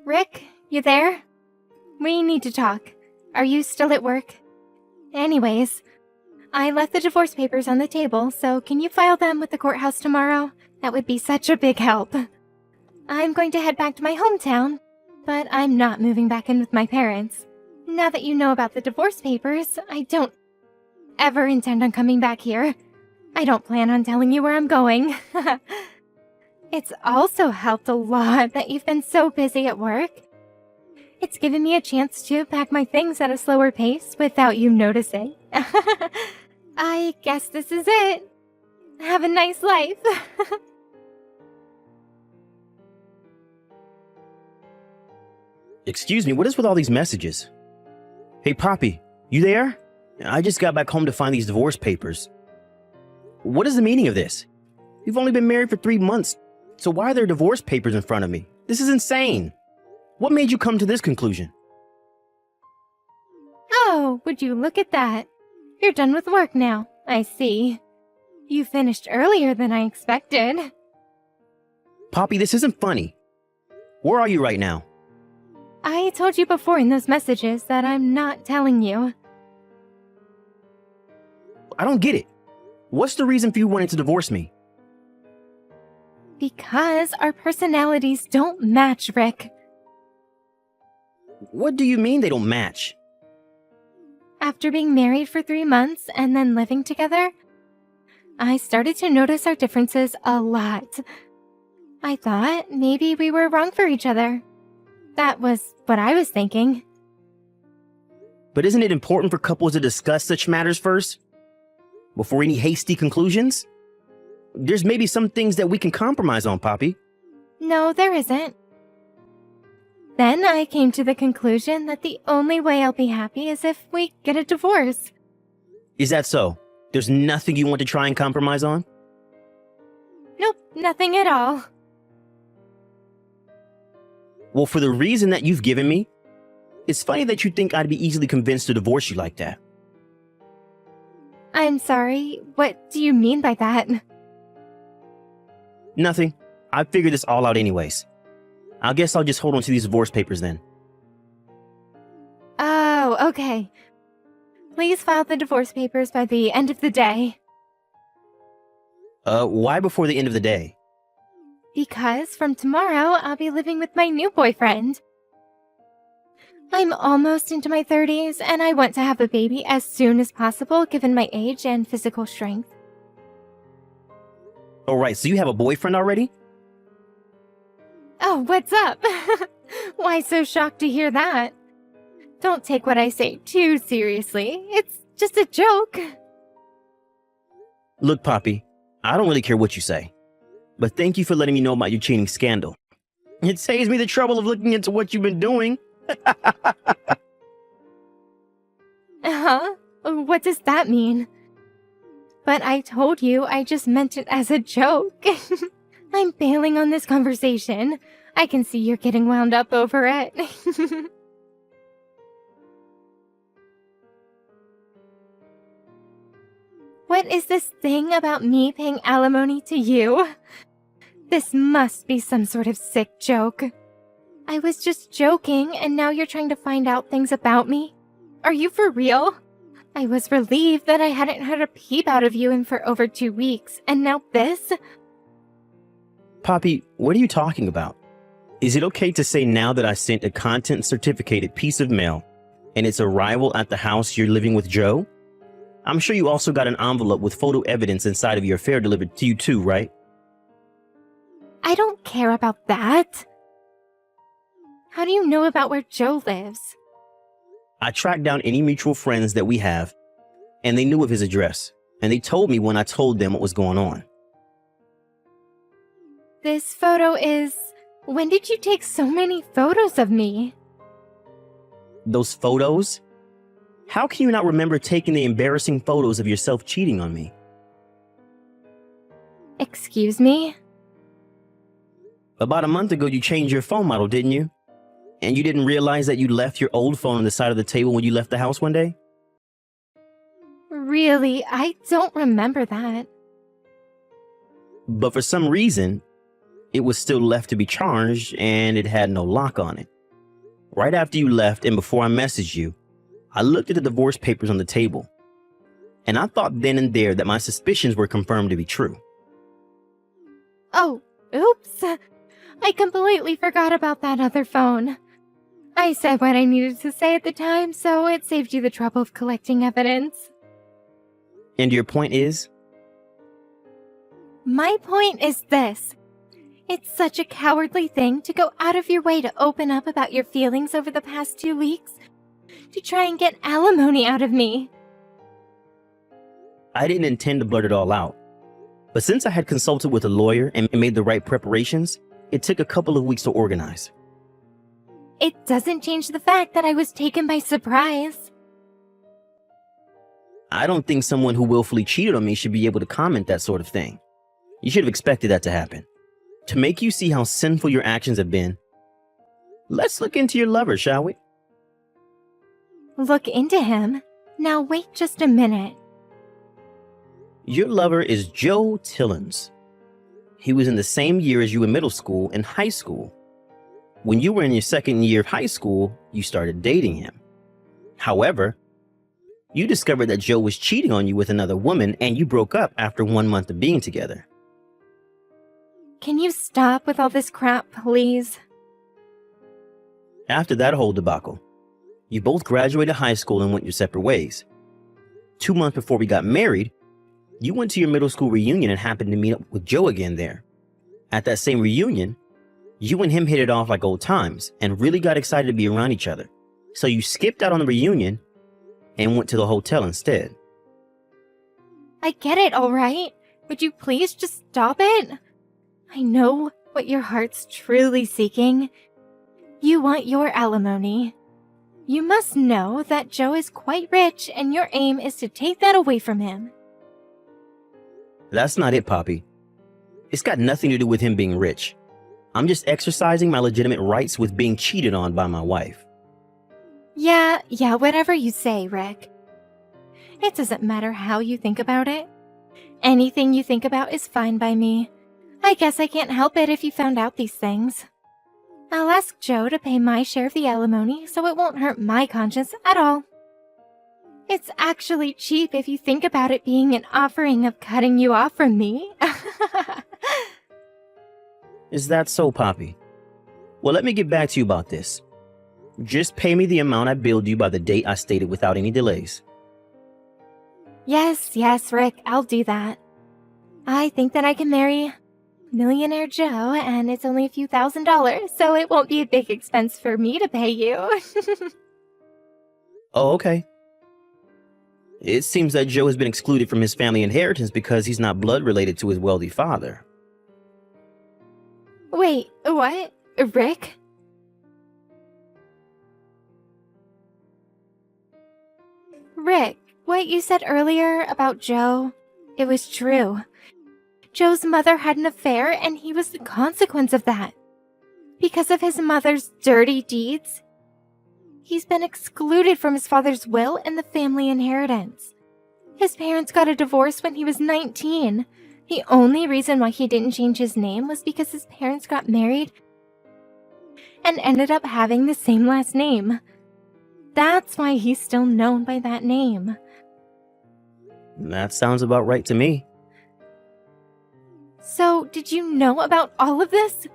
Rick, you there? We need to talk. Are you still at work? Anyways, I left the divorce papers on the table, so can you file them with the courthouse tomorrow? That would be such a big help. I'm going to head back to my hometown, but I'm not moving back in with my parents. Now that you know about the divorce papers, I don't ever intend on coming back here. I don't plan on telling you where I'm going. It's also helped a lot that you've been so busy at work. It's given me a chance to pack my things at a slower pace without you noticing. I guess this is it. Have a nice life. Excuse me, what is with all these messages? Hey, Poppy, you there? I just got back home to find these divorce papers. What is the meaning of this? We've only been married for 3 months, so why are there divorce papers in front of me? This is insane. What made you come to this conclusion? Oh, would you look at that? You're done with work now, I see. You finished earlier than I expected. Poppy, this isn't funny. Where are you right now? I told you before in those messages that I'm not telling you. I don't get it. What's the reason for you wanting to divorce me? Because our personalities don't match, Rick. What do you mean they don't match? After being married for 3 months and then living together, I started to notice our differences a lot. I thought maybe we were wrong for each other. That was what I was thinking. But isn't it important for couples to discuss such matters first? Before any hasty conclusions? There's maybe some things that we can compromise on, Poppy. No, there isn't. Then I came to the conclusion that the only way I'll be happy is if we get a divorce. Is that so? There's nothing you want to try and compromise on? Nope, nothing at all. Well, for the reason that you've given me, it's funny that you think I'd be easily convinced to divorce you like that. I'm sorry, what do you mean by that? Nothing. I figured this all out anyways. I guess I'll just hold on to these divorce papers then. Oh, okay. Please file the divorce papers by the end of the day. Why before the end of the day? Because from tomorrow, I'll be living with my new boyfriend. I'm almost into my 30s, and I want to have a baby as soon as possible given my age and physical strength. Alright, so you have a boyfriend already? Oh, what's up? Why so shocked to hear that? Don't take what I say too seriously. It's just a joke. Look, Poppy, I don't really care what you say. But thank you for letting me know about your cheating scandal. It saves me the trouble of looking into what you've been doing. Huh? What does that mean? But I told you I just meant it as a joke. I'm bailing on this conversation. I can see you're getting wound up over it. What is this thing about me paying alimony to you? This must be some sort of sick joke. I was just joking, and now you're trying to find out things about me? Are you for real? I was relieved that I hadn't heard a peep out of you in for over 2 weeks, and now this? Poppy, what are you talking about? Is it okay to say now that I sent a content certificated piece of mail and its arrival at the house you're living with Joe? I'm sure you also got an envelope with photo evidence inside of your affair delivered to you too, right? I don't care about that. How do you know about where Joe lives? I tracked down any mutual friends that we have, and they knew of his address, and they told me when I told them what was going on. This photo is... When did you take so many photos of me? Those photos? How can you not remember taking the embarrassing photos of yourself cheating on me? Excuse me? About a month ago, you changed your phone model, didn't you? And you didn't realize that you left your old phone on the side of the table when you left the house one day? Really, I don't remember that. But for some reason, it was still left to be charged and it had no lock on it. Right after you left and before I messaged you, I looked at the divorce papers on the table, and I thought then and there that my suspicions were confirmed to be true. Oh, oops. I completely forgot about that other phone. I said what I needed to say at the time, so it saved you the trouble of collecting evidence. And your point is? My point is this. It's such a cowardly thing to go out of your way to open up about your feelings over the past 2 weeks, to try and get alimony out of me. I didn't intend to blurt it all out. But since I had consulted with a lawyer and made the right preparations, it took a couple of weeks to organize. It doesn't change the fact that I was taken by surprise. I don't think someone who willfully cheated on me should be able to comment that sort of thing. You should have expected that to happen. To make you see how sinful your actions have been, let's look into your lover, shall we? Look into him? Now wait just a minute. Your lover is Joe Tillins. He was in the same year as you in middle school and high school. When you were in your second year of high school, you started dating him. However, you discovered that Joe was cheating on you with another woman and you broke up after 1 month of being together. Can you stop with all this crap, please? After that whole debacle, you both graduated high school and went your separate ways. 2 months before we got married, you went to your middle school reunion and happened to meet up with Joe again there. At that same reunion, you and him hit it off like old times and really got excited to be around each other. So you skipped out on the reunion and went to the hotel instead. I get it, all right. Would you please just stop it? I know what your heart's truly seeking. You want your alimony. You must know that Joe is quite rich and your aim is to take that away from him. That's not it, Poppy. It's got nothing to do with him being rich. I'm just exercising my legitimate rights with being cheated on by my wife. Yeah, whatever you say, Rick. It doesn't matter how you think about it. Anything you think about is fine by me. I guess I can't help it if you found out these things. I'll ask Joe to pay my share of the alimony so it won't hurt my conscience at all. It's actually cheap if you think about it being an offering of cutting you off from me. Is that so, Poppy? Well, let me get back to you about this. Just pay me the amount I billed you by the date I stated without any delays. Yes, Rick, I'll do that. I think that I can marry Millionaire Joe, and it's only a few $1,000s, so it won't be a big expense for me to pay you. Oh, okay. It seems that Joe has been excluded from his family inheritance because he's not blood related to his wealthy father. Wait, what? Rick? Rick, what you said earlier about Joe, it was true. Joe's mother had an affair and he was the consequence of that. Because of his mother's dirty deeds, he's been excluded from his father's will and the family inheritance. His parents got a divorce when he was 19. The only reason why he didn't change his name was because his parents got married and ended up having the same last name. That's why he's still known by that name. That sounds about right to me. So, did you know about all of this?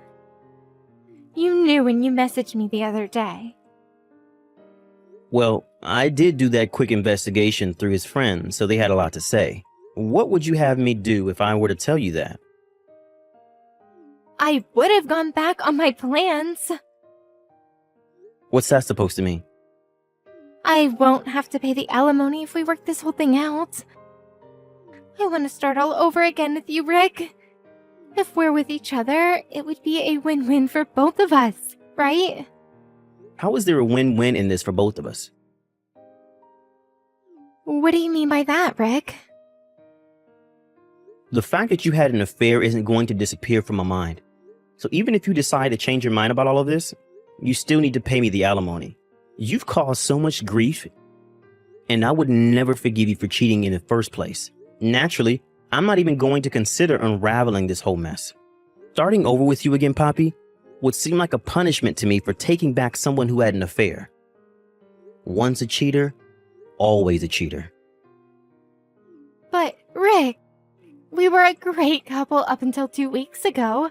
You knew when you messaged me the other day. Well, I did do that quick investigation through his friends, so they had a lot to say. What would you have me do if I were to tell you that? I would have gone back on my plans. What's that supposed to mean? I won't have to pay the alimony if we work this whole thing out. I want to start all over again with you, Rick. If we're with each other, it would be a win-win for both of us, right? How is there a win-win in this for both of us? What do you mean by that, Rick? The fact that you had an affair isn't going to disappear from my mind. So even if you decide to change your mind about all of this, you still need to pay me the alimony. You've caused so much grief, and I would never forgive you for cheating in the first place. Naturally, I'm not even going to consider unraveling this whole mess. Starting over with you again, Poppy, would seem like a punishment to me for taking back someone who had an affair. Once a cheater, always a cheater. But, Rick, we were a great couple up until 2 weeks ago.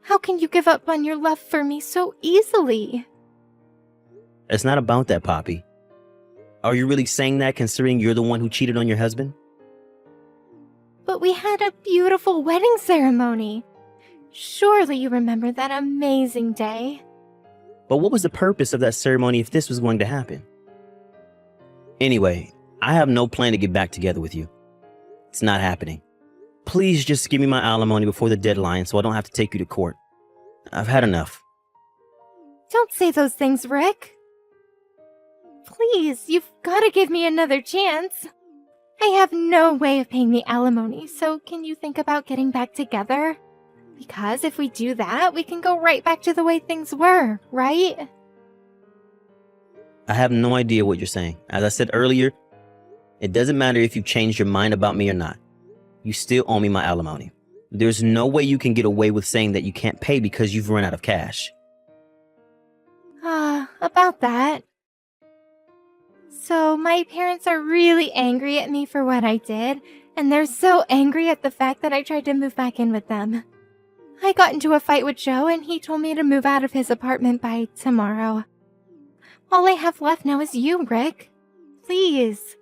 How can you give up on your love for me so easily? It's not about that, Poppy. Are you really saying that considering you're the one who cheated on your husband? But we had a beautiful wedding ceremony. Surely you remember that amazing day. But what was the purpose of that ceremony if this was going to happen? Anyway, I have no plan to get back together with you. It's not happening. Please just give me my alimony before the deadline so I don't have to take you to court. I've had enough. Don't say those things, Rick. Please, you've got to give me another chance. I have no way of paying the alimony, so can you think about getting back together? Because if we do that, we can go right back to the way things were, right? I have no idea what you're saying. As I said earlier, it doesn't matter if you've changed your mind about me or not. You still owe me my alimony. There's no way you can get away with saying that you can't pay because you've run out of cash. About that. So my parents are really angry at me for what I did, and they're so angry at the fact that I tried to move back in with them. I got into a fight with Joe, and he told me to move out of his apartment by tomorrow. All I have left now is you, Rick. Please.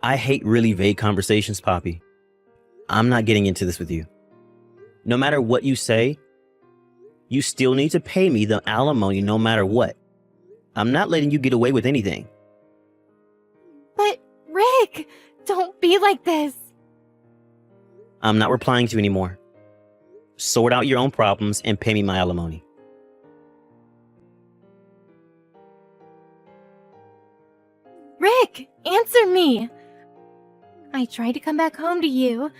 I hate really vague conversations, Poppy. I'm not getting into this with you. No matter what you say, you still need to pay me the alimony no matter what. I'm not letting you get away with anything. But, Rick, don't be like this. I'm not replying to you anymore. Sort out your own problems and pay me my alimony. Rick, answer me. I tried to come back home to you.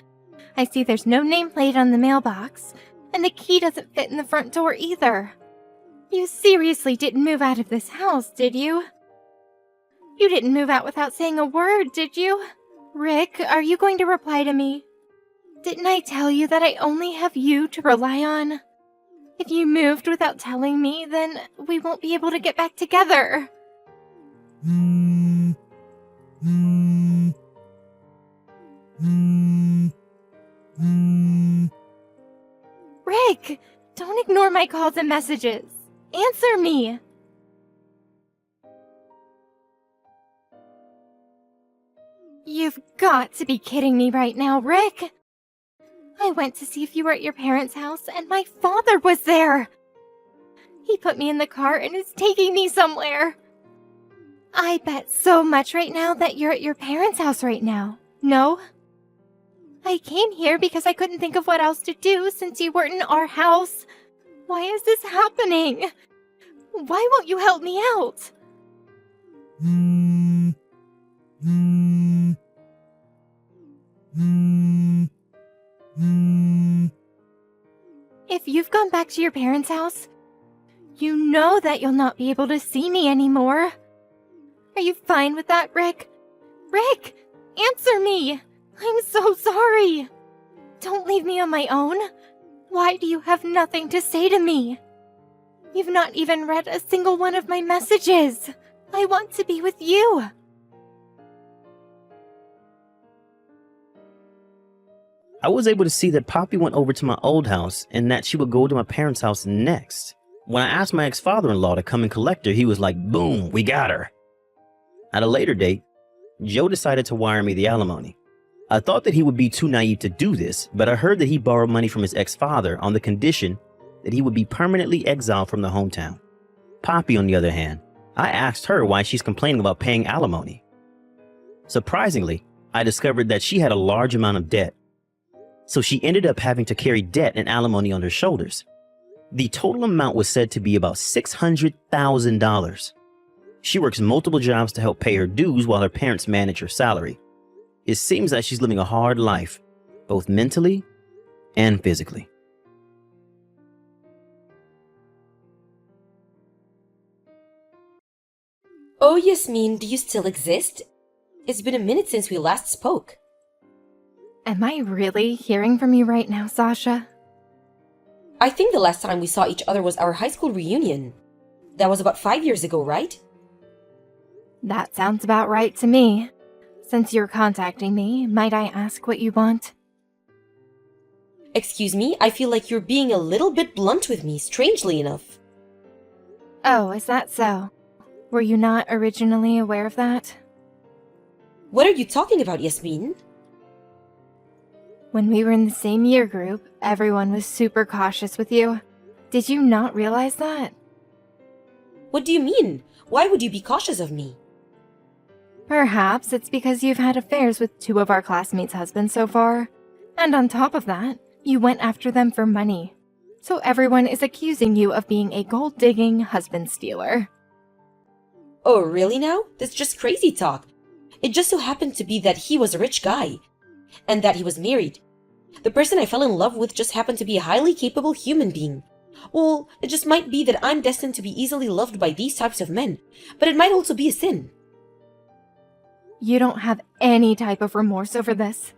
I see there's no nameplate on the mailbox, and the key doesn't fit in the front door either. You seriously didn't move out of this house, did you? You didn't move out without saying a word, did you? Rick, are you going to reply to me? Didn't I tell you that I only have you to rely on? If you moved without telling me, then we won't be able to get back together. Rick, don't ignore my calls and messages. Answer me. You've got to be kidding me right now, Rick. I went to see if you were at your parents' house, and my father was there. He put me in the car and is taking me somewhere. I bet so much right now that you're at your parents' house right now. No? I came here because I couldn't think of what else to do since you weren't in our house. Why is this happening? Why won't you help me out? If you've gone back to your parents' house, you know that you'll not be able to see me anymore. Are you fine with that, Rick? Rick, answer me! I'm so sorry! Don't leave me on my own. Why do you have nothing to say to me? You've not even read a single one of my messages. I want to be with you. I was able to see that Poppy went over to my old house and that she would go to my parents' house next. When I asked my ex-father-in-law to come and collect her, he was like, boom, we got her. At a later date, Joe decided to wire me the alimony. I thought that he would be too naive to do this, but I heard that he borrowed money from his ex-father on the condition that he would be permanently exiled from the hometown. Poppy, on the other hand, I asked her why she's complaining about paying alimony. Surprisingly, I discovered that she had a large amount of debt. So she ended up having to carry debt and alimony on her shoulders. The total amount was said to be about $600,000. She works multiple jobs to help pay her dues while her parents manage her salary. It seems that she's living a hard life, both mentally and physically. Oh, Yasmin, do you still exist? It's been a minute since we last spoke. Am I really hearing from you right now, Sasha? I think the last time we saw each other was our high school reunion. That was about 5 years ago, right? That sounds about right to me. Since you're contacting me, might I ask what you want? Excuse me, I feel like you're being a little bit blunt with me, strangely enough. Oh, is that so? Were you not originally aware of that? What are you talking about, Yasmin? When we were in the same year group, everyone was super cautious with you. Did you not realize that? What do you mean? Why would you be cautious of me? Perhaps it's because you've had affairs with 2 of our classmates' husbands so far. And on top of that, you went after them for money. So everyone is accusing you of being a gold-digging husband stealer. Oh, really now? That's just crazy talk. It just so happened to be that he was a rich guy, and that he was married. The person I fell in love with just happened to be a highly capable human being. Well, it just might be that I'm destined to be easily loved by these types of men, but it might also be a sin. You don't have any type of remorse over this.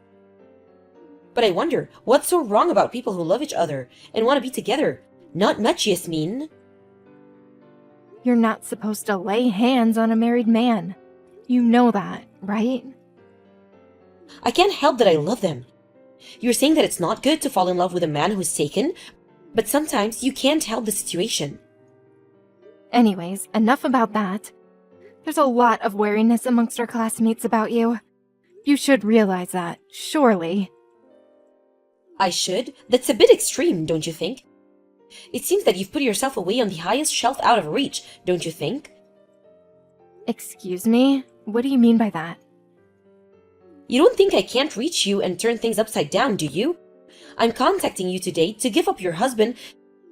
But I wonder, what's so wrong about people who love each other and want to be together? Not much, Yasmin. You're not supposed to lay hands on a married man. You know that, right? I can't help that I love them. You're saying that it's not good to fall in love with a man who's taken, but sometimes you can't help the situation. Anyways, enough about that. There's a lot of wariness amongst our classmates about you. You should realize that, surely. I should? That's a bit extreme, don't you think? It seems that you've put yourself away on the highest shelf out of reach, don't you think? Excuse me? What do you mean by that? You don't think I can't reach you and turn things upside down, do you? I'm contacting you today to give up your husband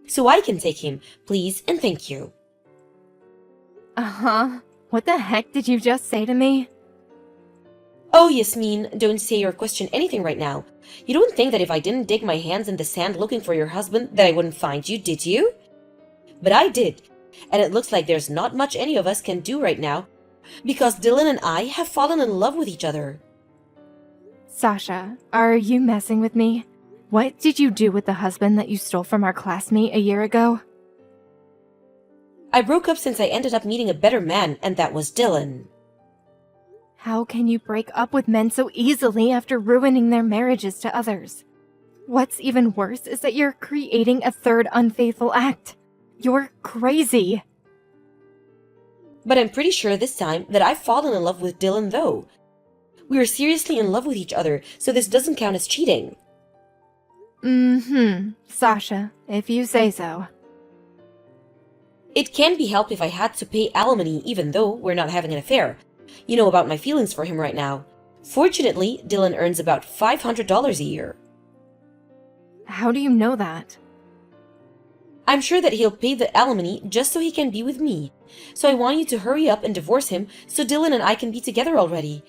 so I can take him, please and thank you. Uh-huh. What the heck did you just say to me? Oh, Yasmin, don't say or question anything right now. You don't think that if I didn't dig my hands in the sand looking for your husband that I wouldn't find you, did you? But I did, and it looks like there's not much any of us can do right now because Dylan and I have fallen in love with each other. Sasha, are you messing with me? What did you do with the husband that you stole from our classmate a year ago? I broke up since I ended up meeting a better man, and that was Dylan. How can you break up with men so easily after ruining their marriages to others? What's even worse is that you're creating a third unfaithful act. You're crazy. But I'm pretty sure this time that I've fallen in love with Dylan though. We are seriously in love with each other, so this doesn't count as cheating. Sasha, if you say so. It can't be helped if I had to pay alimony even though we're not having an affair. You know about my feelings for him right now. Fortunately, Dylan earns about $500 a year. How do you know that? I'm sure that he'll pay the alimony just so he can be with me. So I want you to hurry up and divorce him so Dylan and I can be together already.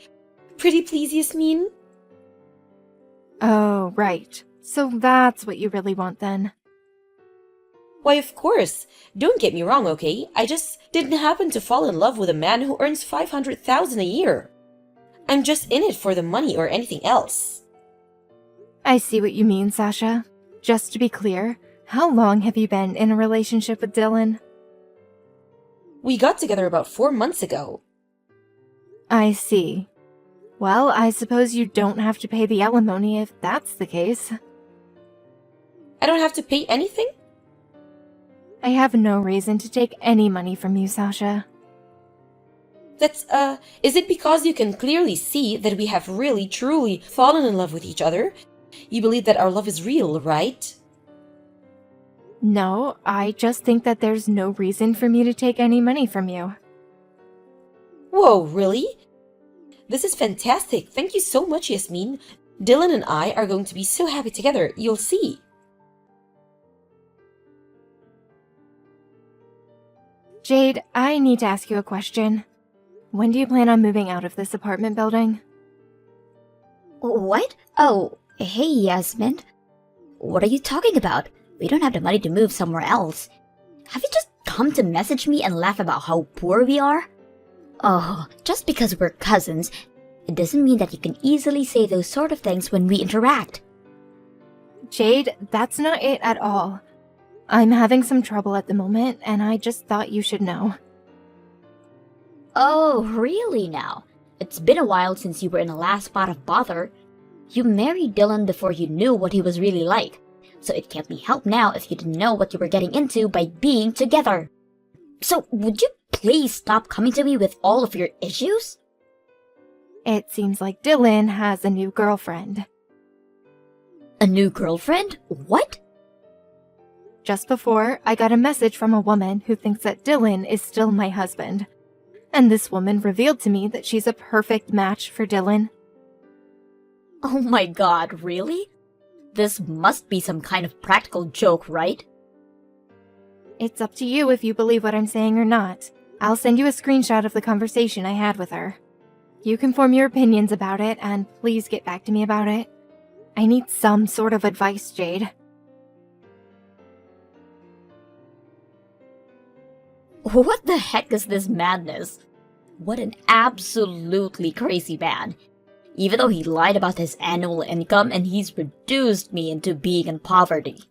Pretty please, Yasmin? Oh, right. So that's what you really want then. Why, of course. Don't get me wrong, okay? I just didn't happen to fall in love with a man who earns $500,000 a year. I'm just in it for the money or anything else. I see what you mean, Sasha. Just to be clear, how long have you been in a relationship with Dylan? We got together about 4 months ago. I see. Well, I suppose you don't have to pay the alimony if that's the case. I don't have to pay anything? I have no reason to take any money from you, Sasha. Is it because you can clearly see that we have really, truly fallen in love with each other? You believe that our love is real, right? No, I just think that there's no reason for me to take any money from you. Whoa, really? This is fantastic. Thank you so much, Yasmin. Dylan and I are going to be so happy together. You'll see. Jade, I need to ask you a question. When do you plan on moving out of this apartment building? What? Oh, hey, Yasmin. What are you talking about? We don't have the money to move somewhere else. Have you just come to message me and laugh about how poor we are? Oh, just because we're cousins, it doesn't mean that you can easily say those sort of things when we interact. Jade, that's not it at all. I'm having some trouble at the moment, and I just thought you should know. Oh, really now? It's been a while since you were in the last spot of bother. You married Dylan before you knew what he was really like, so it can't be helped now if you didn't know what you were getting into by being together. So, would you please stop coming to me with all of your issues? It seems like Dylan has a new girlfriend. A new girlfriend? What? Just before, I got a message from a woman who thinks that Dylan is still my husband. And this woman revealed to me that she's a perfect match for Dylan. Oh my god, really? This must be some kind of practical joke, right? It's up to you if you believe what I'm saying or not. I'll send you a screenshot of the conversation I had with her. You can form your opinions about it, and please get back to me about it. I need some sort of advice, Jade. What the heck is this madness? What an absolutely crazy man. Even though he lied about his annual income and he's reduced me into being in poverty.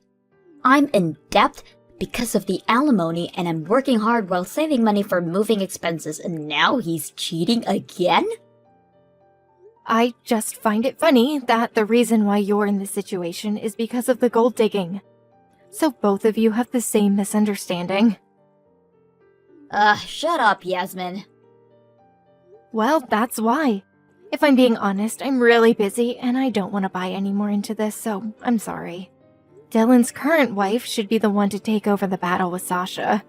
I'm in debt because of the alimony and I'm working hard while saving money for moving expenses and now he's cheating again? I just find it funny that the reason why you're in this situation is because of the gold digging. So both of you have the same misunderstanding. Shut up, Yasmin. Well, that's why. If I'm being honest, I'm really busy and I don't want to buy any more into this, so I'm sorry. Dylan's current wife should be the one to take over the battle with Sasha.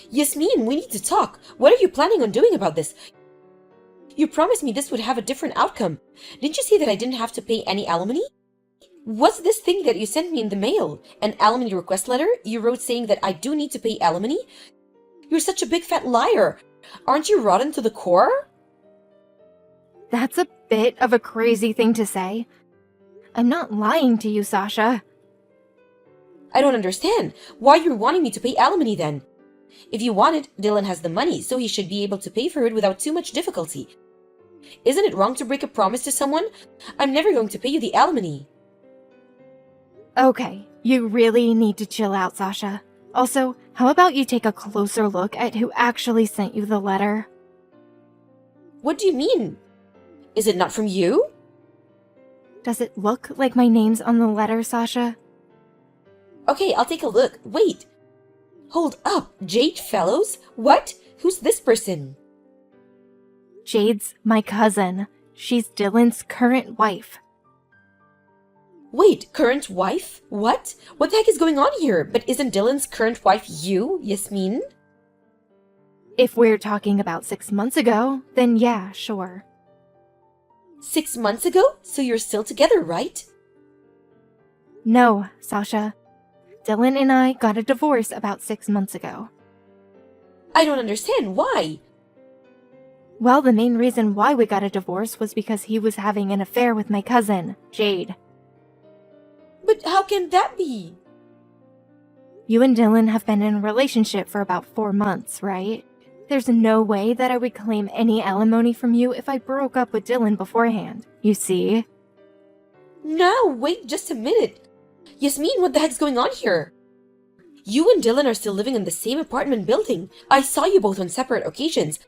Yasmin, we need to talk. What are you planning on doing about this? You promised me this would have a different outcome. Didn't you say that I didn't have to pay any alimony? What's this thing that you sent me in the mail? An alimony request letter you wrote saying that I do need to pay alimony? You're such a big fat liar. Aren't you rotten to the core? That's a bit of a crazy thing to say. I'm not lying to you, Sasha. I don't understand. Why you're wanting me to pay alimony then? If you want it, Dylan has the money, so he should be able to pay for it without too much difficulty. Isn't it wrong to break a promise to someone? I'm never going to pay you the alimony. Okay, you really need to chill out, Sasha. Also, how about you take a closer look at who actually sent you the letter? What do you mean? Is it not from you? Does it look like my name's on the letter, Sasha? Okay, I'll take a look. Wait. Hold up. Jade Fellows? What? Who's this person? Jade's my cousin. She's Dylan's current wife. Wait, current wife? What? What the heck is going on here? But isn't Dylan's current wife you, Yasmin? If we're talking about 6 months ago, then yeah, sure. 6 months ago? So you're still together, right? No, Sasha. Dylan and I got a divorce about 6 months ago. I don't understand. Why? Well, the main reason why we got a divorce was because he was having an affair with my cousin, Jade. But how can that be? You and Dylan have been in a relationship for about 4 months, right? There's no way that I would claim any alimony from you if I broke up with Dylan beforehand, you see? No, wait just a minute. Yasmin, what the heck's going on here? You and Dylan are still living in the same apartment building. I saw you both on separate occasions.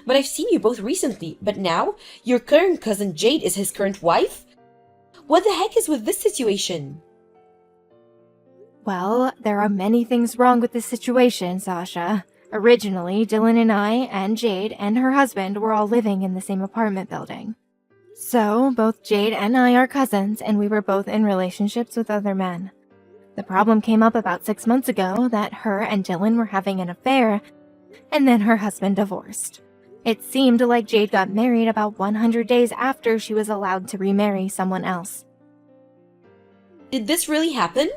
But I've seen you both recently. But now, your current cousin Jade is his current wife? What the heck is with this situation? Well, there are many things wrong with this situation, Sasha. Originally, Dylan and I, and Jade, and her husband were all living in the same apartment building. So, both Jade and I are cousins, and we were both in relationships with other men. The problem came up about 6 months ago that her and Dylan were having an affair, and then her husband divorced. It seemed like Jade got married about 100 days after she was allowed to remarry someone else. Did this really happen?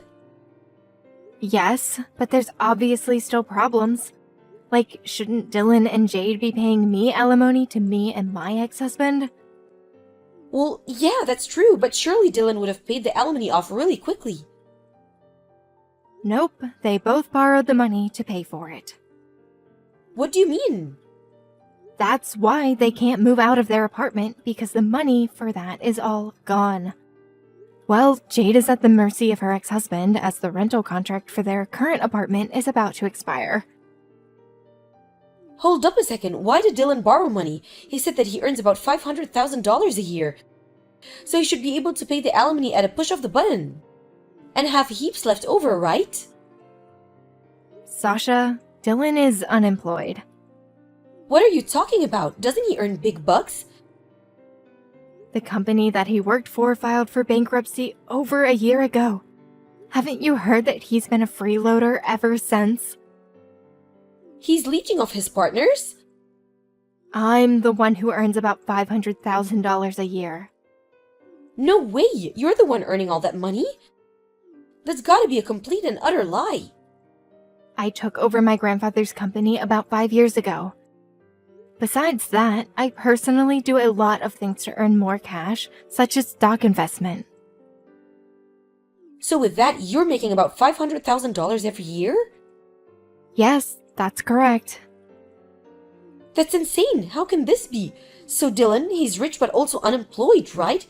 Yes, but there's obviously still problems. Like, shouldn't Dylan and Jade be paying me alimony to me and my ex-husband? Well, yeah, that's true, but surely Dylan would have paid the alimony off really quickly. Nope, they both borrowed the money to pay for it. What do you mean? That's why they can't move out of their apartment, because the money for that is all gone. Well, Jade is at the mercy of her ex-husband, as the rental contract for their current apartment is about to expire. Hold up a second. Why did Dylan borrow money? He said that he earns about $500,000 a year. So he should be able to pay the alimony at a push of the button. And have heaps left over, right? Sasha, Dylan is unemployed. What are you talking about? Doesn't he earn big bucks? The company that he worked for filed for bankruptcy over a year ago. Haven't you heard that he's been a freeloader ever since? He's leeching off his partners? I'm the one who earns about $500,000 a year. No way! You're the one earning all that money? That's gotta be a complete and utter lie. I took over my grandfather's company about 5 years ago. Besides that, I personally do a lot of things to earn more cash, such as stock investment. So with that, you're making about $500,000 every year? Yes, that's correct. That's insane! How can this be? So Dylan, he's rich but also unemployed, right?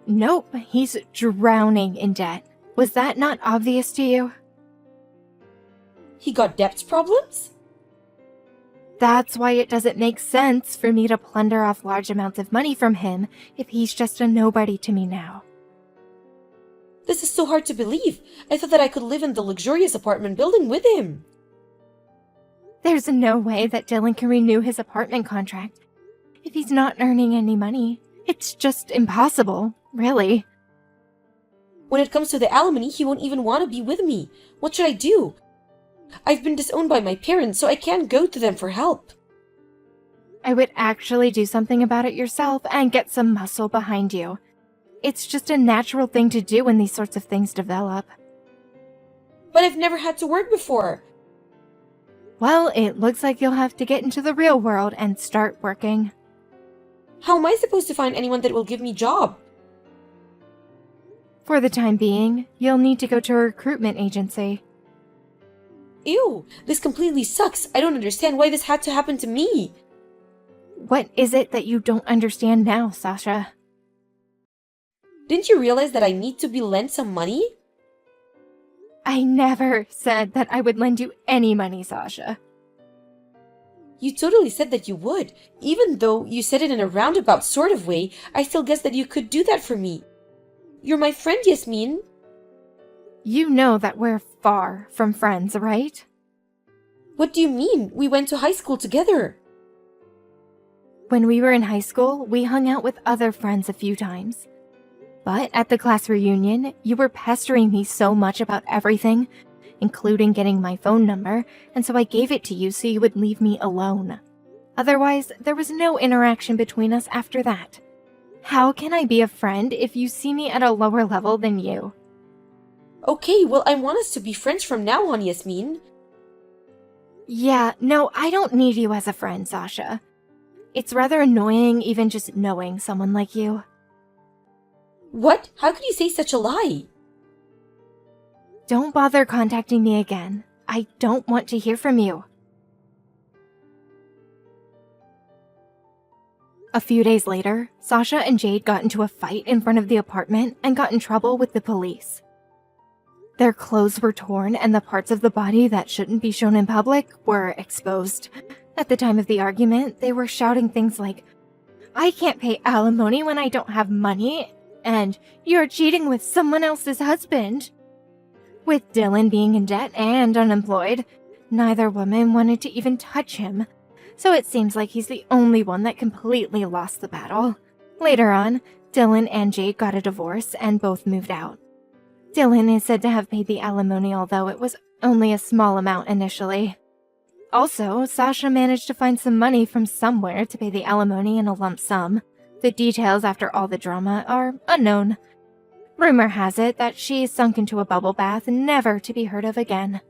Nope, he's drowning in debt. Was that not obvious to you? He got debts problems? That's why it doesn't make sense for me to plunder off large amounts of money from him if he's just a nobody to me now. This is so hard to believe. I thought that I could live in the luxurious apartment building with him. There's no way that Dylan can renew his apartment contract if he's not earning any money. It's just impossible, really. When it comes to the alimony, he won't even want to be with me. What should I do? I've been disowned by my parents, so I can't go to them for help. I would actually do something about it yourself and get some muscle behind you. It's just a natural thing to do when these sorts of things develop. But I've never had to work before. Well, it looks like you'll have to get into the real world and start working. How am I supposed to find anyone that will give me a job? For the time being, you'll need to go to a recruitment agency. Ew, this completely sucks. I don't understand why this had to happen to me. What is it that you don't understand now, Sasha? Didn't you realize that I need to be lent some money? I never said that I would lend you any money, Sasha. You totally said that you would. Even though you said it in a roundabout sort of way, I still guess that you could do that for me. You're my friend, Yasmin. You know that we're far from friends, right? What do you mean? We went to high school together. When we were in high school, we hung out with other friends a few times. But at the class reunion, you were pestering me so much about everything, including getting my phone number, and so I gave it to you so you would leave me alone. Otherwise, there was no interaction between us after that. How can I be a friend if you see me at a lower level than you? Okay, well, I want us to be friends from now on, Yasmin. Yeah, no, I don't need you as a friend, Sasha. It's rather annoying even just knowing someone like you. What? How could you say such a lie? Don't bother contacting me again. I don't want to hear from you. A few days later, Sasha and Jade got into a fight in front of the apartment and got in trouble with the police. Their clothes were torn and the parts of the body that shouldn't be shown in public were exposed. At the time of the argument, they were shouting things like, "I can't pay alimony when I don't have money," and "You're cheating with someone else's husband." With Dylan being in debt and unemployed, neither woman wanted to even touch him, so it seems like he's the only one that completely lost the battle. Later on, Dylan and Jade got a divorce and both moved out. Dylan is said to have paid the alimony, although it was only a small amount initially. Also, Sasha managed to find some money from somewhere to pay the alimony in a lump sum. The details after all the drama are unknown. Rumor has it that she sunk into a bubble bath, never to be heard of again.